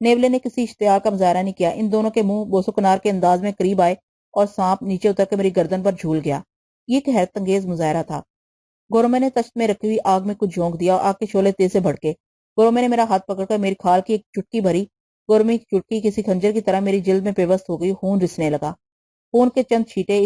نیولے نے کسی اشتہار کا مظاہرہ نہیں کیا. ان دونوں کے منہ بوسو کنار کے انداز میں قریب آئے اور سانپ نیچے اتر کے میری گردن پر جھول گیا. یہ ایک حیرت انگیز مظاہرہ تھا. گورومے نے تشت میں رکھی ہوئی آگ میں کچھ جھونک دیا اور آگ کے شعلے تیز سے بھڑکے. گورومے نے میرا ہاتھ پکڑ کر میری کھال کی ایک چٹکی بھری. گورومے کی چٹکی کسی خنجر کی طرح میری جلد میں پیوست ہو گئی. خون رسنے لگا. خون کے چند چھینٹے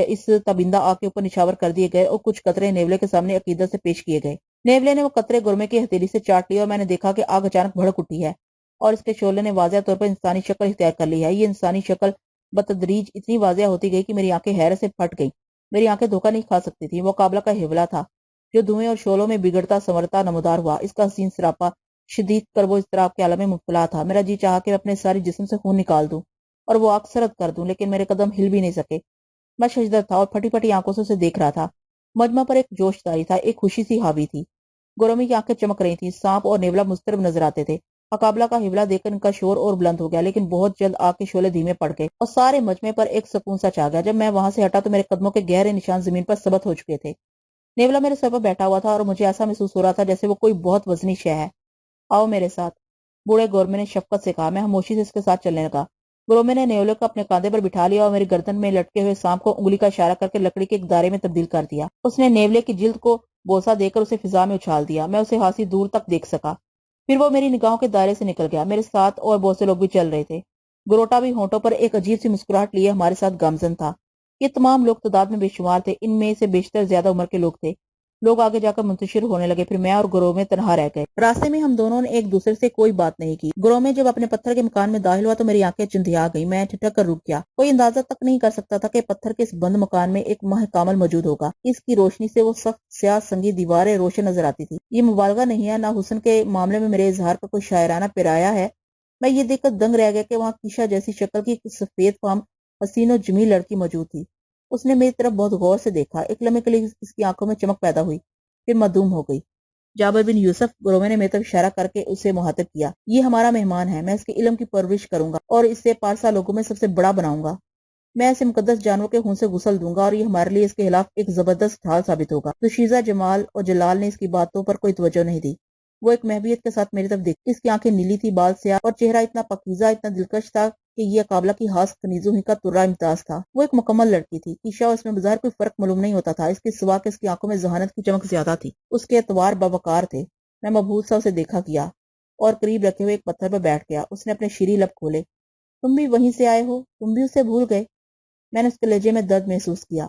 اس تابندہ آگ کے اوپر نچھاور کر دیے گئے اور کچھ قطرے نیولے کے سامنے عقیدت سے پیش کیے گئے. نیولے نے وہ قطرے گورمے کی ہتھیلی سے چاٹ لیے اور میں نے دیکھا کہ آگ اچانک بھڑک اٹھی ہے اور اس کے شعلے نے واضح طور پر انسانی شکل اختیار کر لی ہے. یہ انسانی شکل بتدریج اتنی واضح ہوتی گئی کہ میری آنکھیں حیرت سے پھٹ گئیں. میری آنکھیں دھوکہ نہیں کھا سکتی تھی. وہ قابلہ کا حولہ تھا جو دھوئیں اور شعلوں میں بگڑتا سنورتا نمودار ہوا. اس کا حسین سراپا شدید کرب و اضطراب کے عالم میں مبتلا تھا. میرا جی چاہا کہ میں اپنے سارے جسم سے خون نکال دوں اور وہ آگ سرد کر دوں، لیکن میرے قدم ہل بھی نہیں سکے. میں ششدر تھا اور پھٹی پھٹی آنکھوں سے اسے دیکھ رہا تھا. مجمع پر ایک جوش طاری تھا، ایک خوشی سی حاوی تھی. گورومی کی آنکھیں چمک رہی تھیں. سانپ اور نیولا مضطرب نظر آتے تھے. اقابلہ کا حوالہ دیکھ کر ان کا شور اور بلند ہو گیا، لیکن بہت جلد آگ کے شعلے دھیمے پڑ گئے اور سارے مجمع پر ایک سکون سا چھا گیا. جب میں وہاں سے ہٹا تو میرے قدموں کے گہرے نشان زمین پر ثبت ہو چکے تھے. نیولا میرے سر پر بیٹھا ہوا تھا اور مجھے ایسا محسوس ہو رہا تھا جیسے وہ کوئی بہت وزنی شے ہے. آؤ میرے ساتھ، بوڑھے گورمے نے شفقت سے کہا. میں خاموشی سے اس کے ساتھ چلنے لگا. گورمے نے نیولے کو اپنے کاندھے پر بٹھا لیا اور میری گردن میں لٹکے ہوئے سانپ کو انگلی کا اشارہ کر کے لکڑی کے ایک دائرے میں تبدیل کر دیا. اس نے نیولے کی جلد کو بوسہ دے کر اسے فضا میں اچھال دیا. میں اسے خاصی دور تک دیکھ سکا. پھر وہ میری نگاہوں کے دائرے سے نکل گیا. میرے ساتھ اور بہت سے لوگ بھی چل رہے تھے. گروٹا بھی ہونٹوں پر ایک عجیب سی مسکراہٹ لیے ہمارے ساتھ گامزن تھا. یہ تمام لوگ تعداد میں بے شمار تھے. ان میں سے بیشتر زیادہ عمر کے لوگ تھے. لوگ آگے جا کر منتشر ہونے لگے. پھر میں اور گرومے تنہا رہ گئے. راستے میں ہم دونوں نے ایک دوسرے سے کوئی بات نہیں کی. گرومے جب اپنے پتھر کے مکان میں داخل ہوا تو میری آنکھیں چندھیا گئی. میں ٹھٹک کر رک گیا. کوئی اندازہ تک نہیں کر سکتا تھا کہ پتھر کے اس بند مکان میں ایک ماہ کامل موجود ہوگا. اس کی روشنی سے وہ سخت سیاہ سنگی دیواریں روشن نظر آتی تھی. یہ مبالغہ نہیں ہے، نہ حسن کے معاملے میں میرے اظہار کا کوئی شاعرانہ پیرایا ہے. میں یہ دیکھ کر دنگ رہ گیا کہ وہاں کیشا جیسی شکل کی سفید فام حسین و جمیل لڑکی موجود تھی. اس نے میری طرف بہت غور سے دیکھا. ایک لمحے کے لیے اس کی آنکھوں میں چمک پیدا ہوئی، پھر معدوم ہو گئی. جابر بن یوسف، گرومے نے میری طرف اشارہ کر کے اسے مخاطب کیا. یہ ہمارا مہمان ہے. میں اس کے علم کی پرورش کروں گا اور اسے پارسا لوگوں میں سب سے بڑا بناؤں گا. میں اسے مقدس جانور کے خون سے غسل دوں گا اور یہ ہمارے لیے اس کے خلاف ایک زبردست ڈھال ثابت ہوگا. دوشیزہ جمال اور جلال نے اس کی باتوں پر کوئی توجہ نہیں دی. وہ ایک محبیت کے ساتھ میری طرف دیکھی. اس کی آنکھیں نیلی تھی، بال سیاہ اور چہرہ اتنا پاکیزہ، اتنا دلکش تھا کہ یہ قابلہ کی خاص کنیزوں ہی کا ترا امتیاز تھا. وہ ایک مکمل لڑکی تھی. کیشا اور اس میں بظاہر کوئی فرق معلوم نہیں ہوتا تھا. اس کے سوا کہ اس کی آنکھوں میں ذہانت کی چمک زیادہ تھی. اس کے اعتبار باوقار تھے. میں مبہوت سا اسے دیکھا کیا اور قریب رکھے ہوئے ایک پتھر پر بیٹھ گیا. اس نے اپنے شیریں لب کھولے. تم بھی وہیں سے آئے ہو؟ تم بھی اسے بھول گئے؟ میں نے اس کے لہجے میں درد محسوس کیا.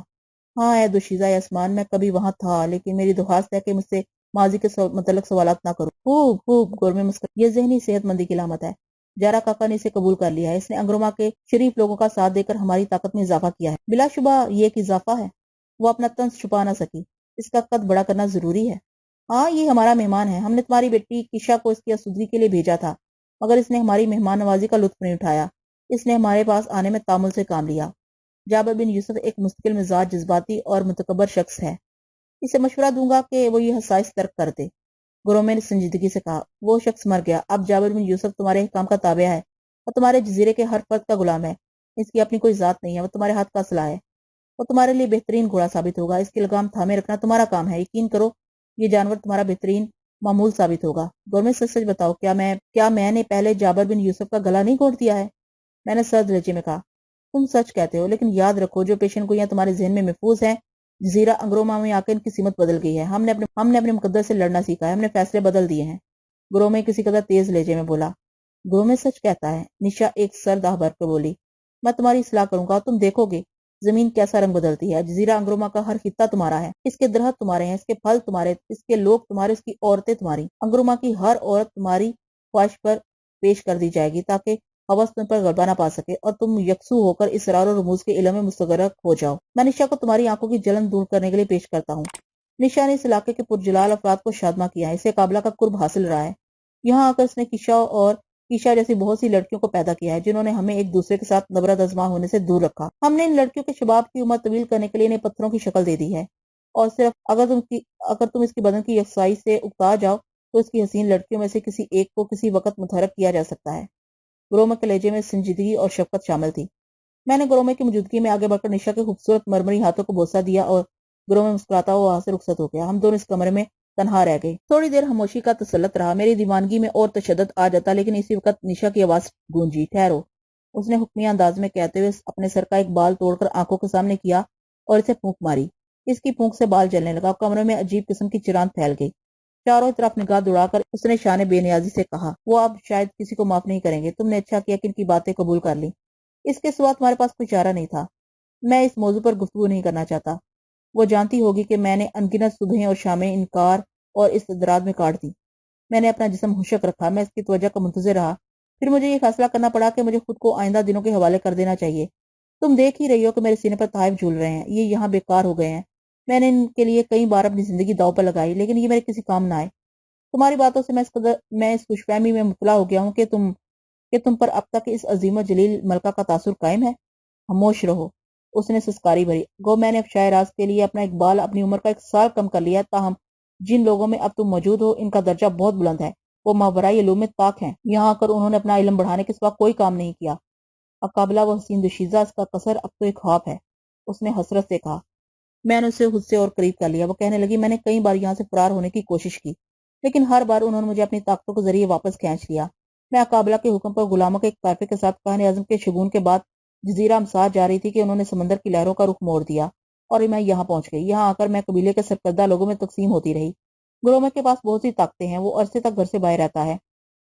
ہاں اے دوشیزہ آسمان، میں کبھی وہاں تھا، لیکن میری درخواست ہے کہ مجھ سے ماضی کے متعلق سوالات نہ کرو. خوب خوب، گورمے مسکرا. یہ ذہنی صحت مندی کی علامت ہے. جارا کاکا نے اسے قبول کر لیا ہے. اس نے انگروما کے شریف لوگوں کا ساتھ دے کر ہماری طاقت میں اضافہ کیا ہے. بلا شبہ یہ ایک اضافہ ہے. وہ اپنا طنز چھپا نہ سکی. اس کا قد بڑا کرنا ضروری ہے. ہاں، یہ ہمارا مہمان ہے. ہم نے تمہاری بیٹی کیشا کو اس کی آسودگی کے لیے بھیجا تھا، مگر اس نے ہماری مہمان نوازی کا لطف نہیں اٹھایا. اس نے ہمارے پاس آنے میں تامل سے کام لیا. جابر بن یوسف ایک مستقل مزاج، جذباتی اور متکبر شخص ہے. اسے مشورہ دوں گا کہ وہ یہ خصائص ترک کر دے. گرومے نے سنجیدگی سے کہا. وہ شخص مر گیا. اب جابر بن یوسف تمہارے حکام کا تابع ہے اور تمہارے جزیرے کے ہر فرد کا غلام ہے. اس کی اپنی کوئی ذات نہیں ہے. وہ تمہارے ہاتھ کا اسلحہ ہے. وہ تمہارے لیے بہترین گھوڑا ثابت ہوگا. اس کی لگام تھامے رکھنا تمہارا کام ہے. یقین کرو، یہ جانور تمہارا بہترین معمول ثابت ہوگا. گورمے سچ سچ بتاؤ، کیا میں نے پہلے جابر بن یوسف کا گلا نہیں گھونٹ دیا ہے؟ میں نے سرد لہجے میں کہا. تم سچ کہتے ہو، لیکن یاد رکھو جو پیشن گوئیاں تمہارے ذہن میں محفوظ ہیں، جزیرہ انگروما میں آ کر ان کی سمت بدل گئی ہے. ہم نے اپنے مقدر سے لڑنا سیکھا ہے. ہم نے فیصلے بدل دیے ہیں. گرومے کسی قدر تیز لہجے میں بولا. گرومے سچ کہتا ہے. نشا ایک سرد آہ بھر کے بولی. میں تمہاری اصلاح کروں گا اور تم دیکھو گے زمین کیسا رنگ بدلتی ہے. جزیرہ انگروما کا ہر خطہ تمہارا ہے. اس کے درخت تمہارے ہیں، اس کے پھل تمہارے، اس کے لوگ تمہارے، اس کی عورتیں تمہاری. انگروما کی ہر عورت تمہاری خواہش پر پیش کر دی جائے گی تاکہ ہوس تم پر غلبہ نہ پا سکے اور تم یکسو ہو کر اسرار و رموز کے علم میں مستغرق ہو جاؤ. میں نشا کو تمہاری آنکھوں کی جلن دور کرنے کے لیے پیش کرتا ہوں. نشا نے اس علاقے کے پرجلال افراد کو شادمہ کیا ہے. اسے قابلہ کا قرب حاصل رہا ہے. یہاں آ کر اس نے کیشا جیسی بہت سی لڑکیوں کو پیدا کیا ہے جنہوں نے ہمیں ایک دوسرے کے ساتھ نبرد ازما ہونے سے دور رکھا. ہم نے ان لڑکیوں کے شباب کی عمر طویل کرنے کے لیے انہیں پتھروں کی شکل دے دی ہے اور صرف اگر تم اس کی بدن کی یکسائی سے اکتا جاؤ تو اس کی حسین لڑکیوں میں سے کسی ایک کو کسی وقت متحرک کیا جا سکتا ہے. گرومے کے لہجے میں سنجیدگی اور شفقت شامل تھی. میں نے گرومے کی موجودگی میں آگے بڑھ کر نشا کے خوبصورت مرمری ہاتھوں کو بوسہ دیا اور گرومے مسکراتا ہوا وہاں سے رخصت ہو گیا. ہم دونوں اس کمرے میں تنہا رہ گئے۔ تھوڑی دیر خاموشی کا تسلط رہا، میری دیوانگی میں اور تشدد آ جاتا، لیکن اسی وقت نشا کی آواز گونجی، ٹھہرو۔ اس نے حکمی انداز میں کہتے ہوئے اپنے سر کا ایک بال توڑ کر آنکھوں کے سامنے کیا اور اسے پھونک ماری۔ اس کی پھونک سے بال جلنے لگا، کمرے میں عجیب قسم کی چراند پھیل گئی۔ چاروں طرف نگاہ دوڑا کر اس نے شان بے نیازی سے کہا، وہ اب شاید کسی کو معاف نہیں کریں گے، تم نے اچھا کیا کہ ان کی باتیں قبول کر لی۔ اس کے سوا تمہارے پاس کوئی چارہ نہیں تھا۔ میں اس موضوع پر گفتگو نہیں کرنا چاہتا۔ وہ جانتی ہوگی کہ میں نے انگنت صبحیں اور شامیں انکار اور استدراج میں کاٹ دی۔ میں نے اپنا جسم خشک رکھا، میں اس کی توجہ کا منتظر رہا، پھر مجھے یہ فیصلہ کرنا پڑا کہ مجھے خود کو آئندہ دنوں کے حوالے کر دینا چاہیے۔ تم دیکھ ہی رہی ہو کہ میرے سینے پر تحائف جھول رہے ہیں، یہ یہاں بیکار ہو گئے ہیں۔ میں نے ان کے لیے کئی بار اپنی زندگی داؤ پر لگائی، لیکن یہ میرے کسی کام نہ آئے۔ تمہاری باتوں سے میں اس خوش فہمی میں مبتلا ہو گیا ہوں کہ تم پر اب تک اس عظیم و جلیل ملکہ کا تاثر قائم ہے۔ خاموش رہو، اس نے سسکاری بھری۔ گو میں نے افشائے راز کے لیے اپنا اقبال اپنی عمر کا 1 سال کم کر لیا، تاہم جن لوگوں میں اب تم موجود ہو ان کا درجہ بہت بلند ہے، وہ ماورائے علوم میں طاق ہیں۔ یہاں آ کر انہوں نے اپنا علم بڑھانے کے سوا کوئی کام نہیں کیا۔ اقابلہ وہ حسین دوشیزہ، اس کا قصر اب تو ایک خواب ہے، اس نے حسرت سے کہا۔ میں نے اسے خود سے اور قریب کر لیا۔ وہ کہنے لگی، میں نے کئی بار یہاں سے فرار ہونے کی کوشش کی، لیکن ہر بار انہوں نے مجھے اپنی طاقتوں کے ذریعے واپس کھینچ لیا۔ میں اقابلہ کے حکم پر غلاموں کے ایک طائفے کے ساتھ قائد اعظم کے شگون کے بعد جزیرہ امسا جا رہی تھی کہ انہوں نے سمندر کی لہروں کا رخ موڑ دیا اور میں یہاں پہنچ گئی۔ یہاں آ کر میں قبیلے کے سرکردہ لوگوں میں تقسیم ہوتی رہی۔ گرومے کے پاس بہت سی طاقتیں ہیں، وہ عرصے تک گھر سے باہر رہتا ہے۔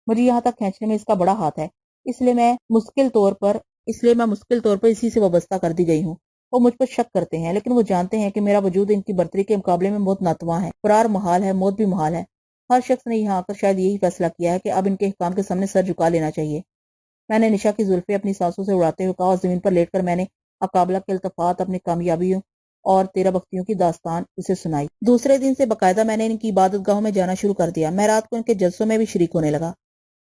مجھے یہاں تک کھینچنے میں اس کا بڑا ہاتھ ہے، اس لیے میں مشکل طور پر اسی سے وابستہ کر دی گئی ہوں۔ وہ مجھ پر شک کرتے ہیں، لیکن وہ جانتے ہیں کہ میرا وجود ان کی برتری کے مقابلے میں بہت ناتواں ہے۔ فرار محال ہے، موت بھی محال ہے۔ ہر شخص نے یہاں آ کر شاید یہی فیصلہ کیا ہے کہ اب ان کے حکام کے سامنے سر جھکا لینا چاہیے۔ میں نے نشا کی زلفیں اپنی سانسوں سے اڑاتے ہوئے کہا اور زمین پر لیٹ کر میں نے اقابلہ کے التفات، اپنی کامیابیوں اور 13 بختیوں کی داستان اسے سنائی۔ دوسرے دن سے باقاعدہ میں نے ان کی عبادت گاہوں میں جانا شروع کر دیا۔ میں رات کو ان کے جلسوں میں بھی شریک ہونے لگا۔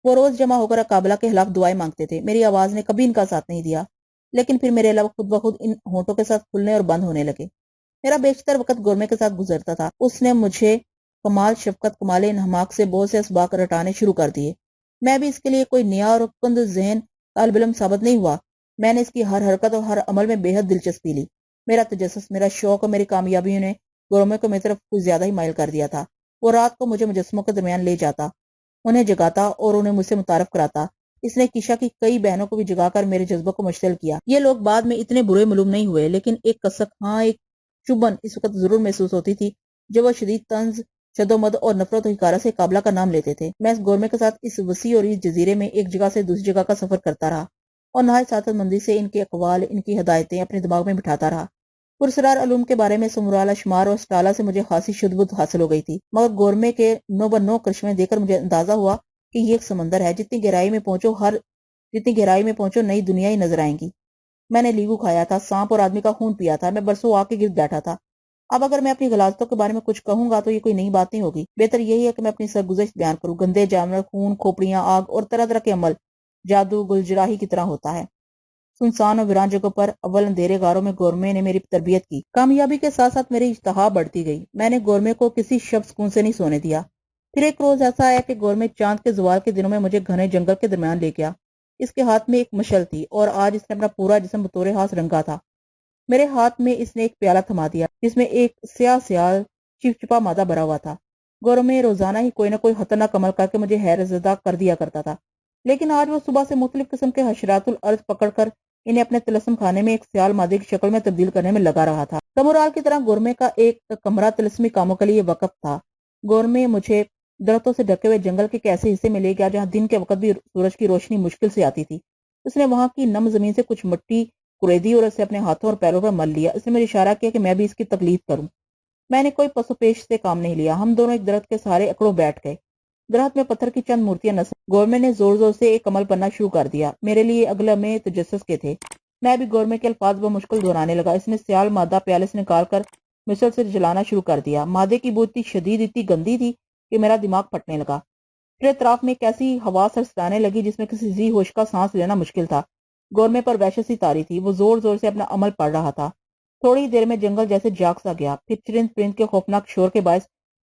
وہ روز جمع ہو کر اقابلہ کے خلاف دعائیں مانگتے تھے۔ میری آواز نے کبھی ان کا ساتھ نہیں دیا، لیکن پھر میرے علاوہ خود بخود ان ہونٹوں کے ساتھ کھلنے اور بند ہونے لگے۔ میرا بیشتر وقت گورمے کے ساتھ گزرتا تھا۔ اس نے مجھے کمال شفقت، کمال انہماک سے بہت سے اسباق رٹانے شروع کر دیے۔ میں بھی اس کے لیے کوئی نیا اور کند ذہن طالب علم ثابت نہیں ہوا۔ میں نے اس کی ہر حرکت اور ہر عمل میں بے حد دلچسپی لی۔ میرا تجسس، میرا شوق اور میری کامیابیوں نے گورمے کو میری طرف کچھ زیادہ ہی مائل کر دیا تھا۔ وہ رات کو مجھے مجسموں کے درمیان لے جاتا، انہیں جگاتا اور انہیں مجھ سے متعارف کراتا۔ اس نے کشا کی کئی بہنوں کو بھی جگا کر میرے جذبوں کو مشتعل کیا۔ یہ لوگ بعد میں اتنے برے معلوم نہیں ہوئے، لیکن ایک کسک، ہاں ایک چبھن اس وقت ضرور محسوس ہوتی تھی جب وہ شدید طنز، شدومد اور نفرت و حقارت سے قابلہ کا نام لیتے تھے۔ میں اس گورمے کے ساتھ اس وسیع اور اس جزیرے میں ایک جگہ سے دوسری جگہ کا سفر کرتا رہا اور نہایت سعادت مندی سے ان کے اقوال، ان کی ہدایتیں اپنے دماغ میں بٹھاتا رہا۔ پرسرار علوم کے بارے میں سمرال اشمار اور اسٹالہ سے مجھے خاصی شد بدھ حاصل ہو گئی تھی، مگر گورمے کے 9 بہ 9 کرشمے دے کر مجھے اندازہ ہوا کہ یہ ایک سمندر ہے، جتنی گہرائی میں پہنچو نئی دنیا ہی نظر آئیں گی۔ میں نے لیگو کھایا تھا، سانپ اور آدمی کا خون پیا تھا، میں برسوں آگ کے گرد بیٹھا تھا۔ اب اگر میں اپنی غلاظتوں کے بارے میں کچھ کہوں گا تو یہ کوئی نئی بات نہیں ہوگی۔ بہتر یہی ہے کہ میں اپنی سرگزشت بیان کروں۔ گندے جانور، خون، کھوپڑیاں، آگ اور طرح طرح کے عمل جادو گلجراہی کی طرح ہوتا ہے۔ سنسان اور ویران جگہوں پر، اول اندھیرے غاروں میں گورمے نے میری تربیت کی۔ کامیابی کے ساتھ ساتھ میری اشتہا بڑھتی گئی۔ میں نے گورمے کو کسی شب سکون سے نہیں سونے دیا۔ پھر ایک روز ایسا آیا کہ گورمے چاند کے زوال کے دنوں میں مجھے گھنے جنگل کے درمیان لے گیا۔ اس کے ہاتھ میں ایک مشل تھی اور آج اس نے اپنا پورا جسم بطور ہاتھ رنگا تھا۔ میرے ہاتھ میں اس نے ایک پیالہ تھما دیا جس میں ایک سیاہ سیال چپچپا مادہ بھرا ہوا تھا۔ گورمے روزانہ ہی کوئی نہ کوئی خطرناک عمل کر کے مجھے حیرت زدہ کر دیا کرتا تھا، لیکن آج وہ صبح سے مختلف قسم کے حشرات الارض پکڑ کر انہیں اپنے طلسم خانے میں ایک سیال مادے کی شکل میں تبدیل کرنے میں لگا رہا تھا۔ سمورال کی طرح گورمے کا ایک کمرہ طلسمی کاموں کے لیے وقف تھا۔ گورمے مجھے درختوں سے ڈھکے ہوئے جنگل کے ایک ایسے حصے میں لے گیا جہاں دن کے وقت بھی سورج کی روشنی مشکل سے آتی تھی۔ اس نے وہاں کی نم زمین سے کچھ مٹی کریدی اور اسے اپنے ہاتھوں اور پیروں پر مل لیا۔ اس نے مجھے اشارہ کیا کہ میں بھی اس کی تقلید کروں۔ میں نے کوئی پس و پیش سے کام نہیں لیا، ہم دونوں ایک درخت کے سہارے اکڑوں بیٹھ گئے۔ درخت میں پتھر کی چند مورتیاں نصب۔ گورمے نے زور زور سے ایک عمل پڑھنا شروع کر دیا۔ میرے لیے اگلے میں تجسس کے تھے۔ میں بھی گورمے کے الفاظ بمشکل دہرانے لگا۔ اس نے سیال مادہ پیالے سے نکال کر مسل سے جلانا شروع کر دیا۔ مادے کی بو اتنی شدید، اتنی گندی تھی کہ میرا دماغ پھٹنے لگا۔ پھر اطراف میں ایک ایسی ہوا سرسرانے لگی جس میں کسی ذی ہوش کا سانس لینا مشکل تھا۔ گورمے پر وحشت سی طاری تھی، وہ زور زور سے اپنا عمل پڑھ رہا تھا۔ تھوڑی دیر میں جنگل جیسے جاگ سا گیا، پھر چرند پرند کے خوفناک شور کے باعث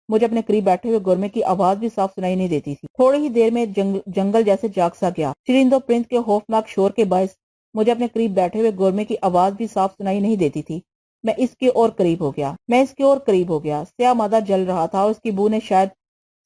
مجھے اپنے قریب بیٹھے ہوئے گورمے کی آواز بھی صاف سنائی نہیں دیتی تھی۔ تھوڑی ہی دیر میں جنگل جیسے جاگ سا گیا، چرند و پرند کے خوفناک شور کے باعث مجھے اپنے قریب بیٹھے ہوئے گورمے کی آواز بھی صاف سنائی نہیں دیتی تھی۔ میں اس کے اور قریب ہو گیا سیاہ مادہ جل رہا تھا اور اس کی بو نے شاید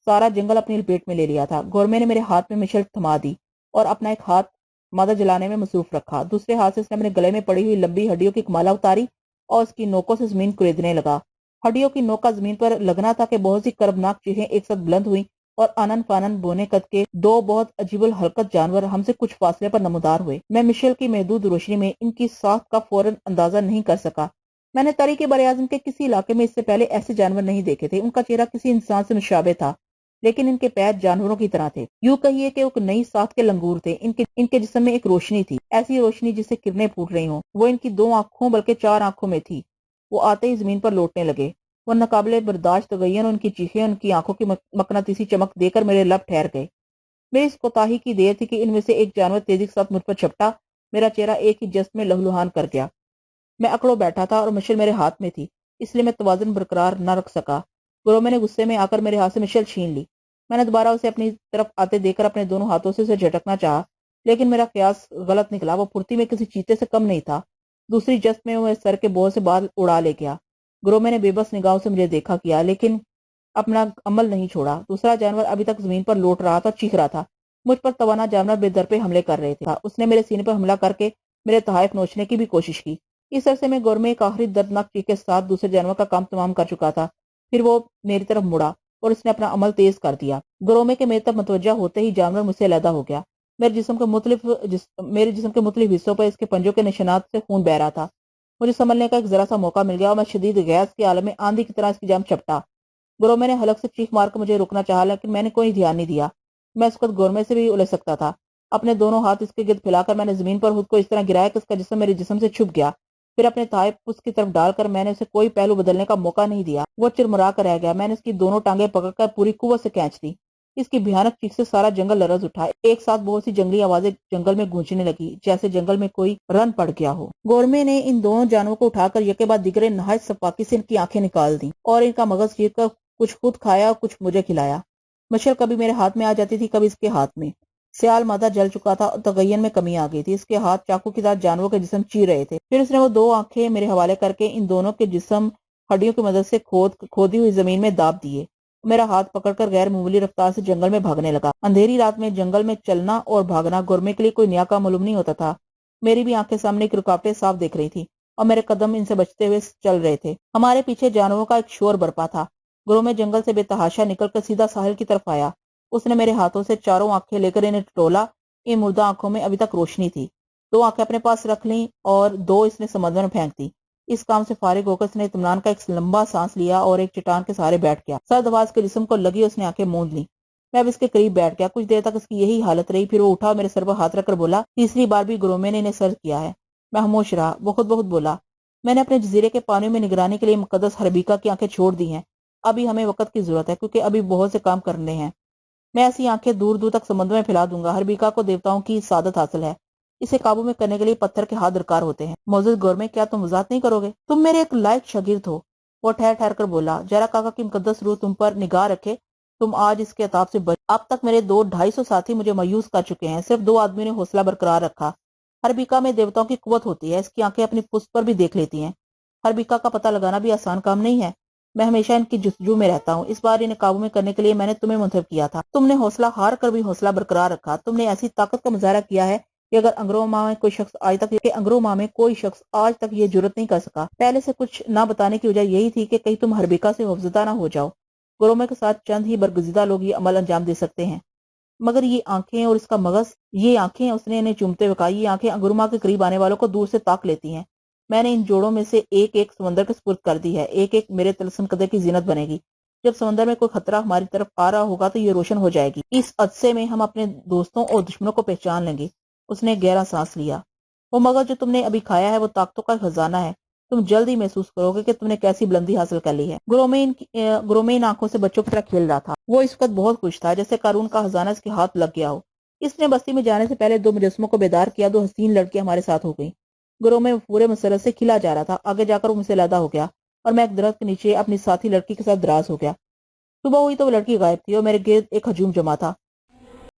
سارا جنگل اپنی لپیٹ میں لے لیا تھا۔ گورمے نے میرے ہاتھ میں مشل تھما دی اور اپنا ایک ہاتھ مادہ جلانے میں مصروف رکھا، دوسرے ہاتھ سے اس نے اپنے گلے میں پڑی ہوئی لمبی ہڈیوں کی ایک مالا اتاری اور اس کی نوکوں سے زمین کریدنے لگا۔ ہڈیوں کی نوک کا زمین پر لگنا تھا کہ بہت سی کربناک چیخیں ایک ساتھ بلند ہوئیں اور آنن فانن بونے قد کے دو بہت عجیب الحرکت جانور ہم سے کچھ فاصلے پر نمودار ہوئے۔ میں مشل کی محدود روشنی میں ان کی ساخت کا فوراً اندازہ نہیں کر سکا۔ میں نے تاریخ براعظم کے کسی علاقے میں اس سے پہلے ایسے جانور نہیں دیکھے تھے۔ ان کا چہرہ کسی انسان سے مشابہ تھا لیکن ان کے پیر جانوروں کی طرح تھے، یوں کہیے کہ ایک نئی ساخت کے لنگور تھے۔ ان کے جسم میں ایک روشنی تھی، ایسی روشنی جس سے کرنیں پھوٹ رہی ہوں۔ وہ ان کی 2 آنکھوں بلکہ 4 آنکھوں میں تھی۔ وہ آتے ہی زمین پر لوٹنے لگے۔ وہ ناقابل برداشت تغین ان کی چیخیں، ان کی آنکھوں کی مقناطیسی چمک دے کر میرے لب ٹھہر گئے۔ میری اس کوتاہی کی دیر تھی کہ ان میں سے ایک جانور تیزی کے ساتھ مجھ پر جھپٹا، میرا چہرہ ایک ہی جست میں لہولہان کر گیا۔ میں اکڑوں بیٹھا تھا اور مشل میرے ہاتھ میں تھی، اس لیے میں توازن برقرار نہ رکھ سکا۔ گرومے نے غصے میں آ کر میرے ہاتھ سے مشل چھین لی۔ میں نے دوبارہ اسے اپنی طرف آتے دیکھ کر اپنے دونوں ہاتھوں سے اسے جھٹکنا چاہا لیکن میرا قیاس غلط نکلا۔ وہ پھرتی میں کسی چیتے سے کم نہیں تھا۔ دوسری جست میں وہ میرے سر کے بہت سے بال اڑا لے گیا۔ گرومے نے بے بس نگاہوں سے مجھے دیکھا کیا لیکن اپنا عمل نہیں چھوڑا۔ دوسرا جانور ابھی تک زمین پر لوٹ رہا تھا، چیخ رہا تھا۔ مجھ پر توانا جانور بے در پہ حملے کر رہے تھے۔ اس نے میرے سینے پر حملہ کر کے میرے تحائف نوچنے کی بھی کوشش کی۔ اس عرصے میں گورمے ایک آخری دردناک چیخ کے ساتھ دوسرے جانور کا کام تمام کر چکا تھا۔ پھر وہ میری طرف مڑا اور اس نے اپنا عمل تیز کر دیا۔ گرومے کے میرے طرف متوجہ ہوتے ہی جانور مجھ سے علیحدہ ہو گیا۔ میرے جسم کے مختلف حصوں پر اس کے پنجوں کے نشانات سے خون بہ رہا تھا۔ مجھے سنبھلنے کا ایک ذرا سا موقع مل گیا اور میں شدید غیظ کے عالم میں آندھی کی طرح اس کی جانب چپٹا۔ گورمے نے حلق سے چیخ مار کر مجھے روکنا چاہا لیکن میں نے کوئی دھیان نہیں دیا۔ میں اس وقت گورمے سے بھی الجھ سکتا تھا۔ اپنے دونوں ہاتھ اس کے گرد پھیلا کر میں نے زمین پر خود کو اس طرح گرایا کہ اس کا جسم میرے جسم سے چھپ گیا۔ پھر اپنے تحائف اس کی طرف ڈال کر میں نے اسے کوئی پہلو بدلنے کا موقع نہیں دیا۔ وہ چرمرا کر رہ گیا۔ میں نے اس کی دونوں ٹانگیں پکڑ کر پوری قوت سے کھینچ دی۔ اس کی بھیانک چیخ سے سارا جنگل لرز اٹھا۔ ایک ساتھ بہت سی جنگلی آوازیں جنگل میں گونجنے لگی جیسے جنگل میں کوئی رن پڑ گیا ہو۔ گورمے نے ان دونوں جانوروں کو اٹھا کر یکے بعد دیگرے نہایت سفاکی سے ان کی آنکھیں نکال دیں اور ان کا مغز چیر کر کچھ خود کھایا اور کچھ مجھے کھلایا۔ مشل کبھی میرے ہاتھ میں آ جاتی تھی، کبھی اس کے ہاتھ میں۔ سیال مادہ جل چکا تھا اور تغین میں کمی آ گئی تھی۔ اس کے ہاتھ چاقو کی طرح جانوروں کے جسم چیر رہے تھے۔ پھر اس نے وہ 2 آنکھیں میرے حوالے کر کے ان دونوں کے جسم ہڈیوں کی مدد سے کھودی ہوئی زمین میں داب دیے۔ میرا ہاتھ پکڑ کر غیر معمولی رفتار سے جنگل میں بھاگنے لگا۔ اندھیری رات میں جنگل میں چلنا اور بھاگنا گورمے کے لیے کوئی نیا کام معلوم نہیں ہوتا تھا۔ میری بھی آنکھیں سامنے کی رکاوٹیں صاف دیکھ رہی تھی اور میرے قدم ان سے بچتے ہوئے چل رہے تھے۔ ہمارے پیچھے جانوروں کا ایک شور برپا تھا۔ گورمے جنگل سے بے تحاشا نکل کر سیدھا ساحل کی طرف آیا۔ اس نے میرے ہاتھوں سے 4 آنکھیں لے کر انہیں ٹٹولا۔ ان مردہ آنکھوں میں ابھی تک روشنی تھی۔ 2 آنکھیں اپنے پاس رکھ لیں اور 2 اس نے سمندر میں پھینک دی۔ اس کام سے فارغ ہو کر اس نے اطمینان کا ایک لمبا سانس لیا اور ایک چٹان کے سہارے بیٹھ گیا۔ سرد ہوا اس کے جسم کو لگی، اس نے آنکھیں موند لیں۔ میں اب اس کے قریب بیٹھ گیا۔ کچھ دیر تک اس کی یہی حالت رہی، پھر وہ اٹھا اور میرے سر پر ہاتھ رکھ کر بولا، تیسری بار بھی گرومے نے انہیں سرد کیا ہے۔ میں خاموش رہا۔ وہ خود بخود بولا، میں نے اپنے جزیرے کے پانیوں میں نگرانی کے لیے مقدس ہربیکا کی آنکھیں چھوڑ دی ہیں۔ ابھی ہمیں وقت کی ضرورت ہے کیونکہ ابھی بہت سے کام کرنے ہیں۔ میں ایسی آنکھیں دور دور تک سمندر میں پھیلا دوں گا۔ ہربیکا کو دیوتاؤں کی سعادت حاصل ہے۔ اسے قابو میں کرنے کے لیے پتھر کے ہاتھ درکار ہوتے ہیں۔ معزز گورمے، کیا تم وضاحت نہیں کرو گے؟ تم میرے ایک لائق شاگرد ہو۔ وہ ٹھہر ٹھہر کر بولا، جرا کاکا کی مقدس روح تم پر نگاہ رکھے، تم آج اس کے عطاب سے بچ۔ اب تک میرے 200-250 ساتھی مجھے مایوس کر چکے ہیں، صرف 2 آدمیوں نے حوصلہ برقرار رکھا۔ ہربیکا میں دیوتاؤں کی قوت ہوتی ہے، اس کی آنکھیں اپنی پشت پر بھی دیکھ لیتی ہیں۔ ہربیکا کا پتہ لگانا بھی آسان کام نہیں ہے۔ میں ہمیشہ ان کی جستجو میں رہتا ہوں۔ اس بار انہیں قابو میں کرنے کے لیے میں نے تمہیں منتخب کیا تھا۔ تم نے حوصلہ ہار کر بھی حوصلہ برقرار رکھا۔ تم نے ایسی طاقت کا مظاہرہ کیا ہے کہ انگروں ماہ میں کوئی شخص آج تک یہ جرت نہیں کر سکا۔ پہلے سے کچھ نہ بتانے کی وجہ یہی تھی کہ کہیں تم ہربیکا سے خوفزدہ نہ ہو جاؤ۔ گرومے کے ساتھ چند ہی برگزیدہ لوگ یہ عمل انجام دے سکتے ہیں، مگر یہ آنکھیں اور اس کا مغز، یہ آنکھیں، اس نے انہیں چومتے ہوئے کہا، یہ آنکھیں انگروما کے قریب آنے والوں کو دور سے تاک لیتی ہیں۔ میں نے ان جوڑوں میں سے ایک ایک سمندر کے سپرد کر دی ہے، ایک ایک میرے طلسم قدر کی زینت بنے گی۔ جب سمندر میں کوئی خطرہ ہماری طرف آ رہا ہوگا تو یہ روشن ہو جائے گی۔ اس عدسے میں ہم اپنے دوستوں اور دشمنوں کو پہچان لیں گے۔ اس نے گہرا سانس لیا۔ وہ مغز جو تم نے ابھی کھایا ہے وہ طاقتوں کا خزانہ ہے۔ تم جلد ہی محسوس کرو گے کہ تم نے کیسی بلندی حاصل کر لی ہے۔ گرومے ان آنکھوں سے بچوں کی طرح کھیل رہا تھا۔ وہ اس وقت بہت خوش تھا، جیسے قارون کا خزانہ اس کے ہاتھ لگ گیا ہو۔ اس نے بستی میں جانے سے پہلے 2 مجسموں کو بیدار کیا۔ 2 حسین لڑکیاں ہمارے ساتھ ہو گئیں۔ گرومے پورے مسرت سے کھلا جا رہا تھا۔ آگے جا کر وہ مجھ سے علیحدہ ہو گیا اور میں ایک درخت کے نیچے اپنی ساتھی لڑکی کے ساتھ دراز ہو گیا۔ صبح ہوئی تو وہ لڑکی غائب تھی اور میرے گرد ایک ہجوم جمع تھا۔